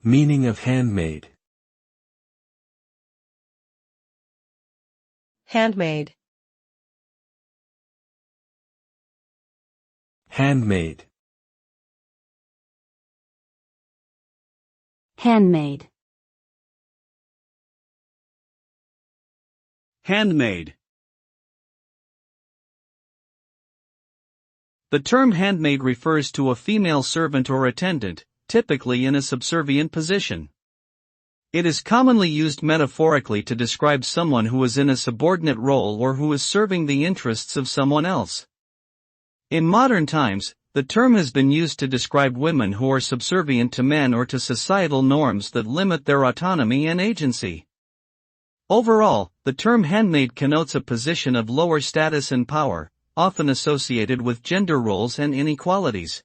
Meaning of handmaid. Handmaid. Handmaid. Handmaid. Handmaid. The term handmaid refers to a female servant or attendant, typically in a subservient position. It is commonly used metaphorically to describe someone who is in a subordinate role or who is serving the interests of someone else. In modern times, the term has been used to describe women who are subservient to men or to societal norms that limit their autonomy and agency. Overall, the term handmaid connotes a position of lower status and power, often associated with gender roles and inequalities.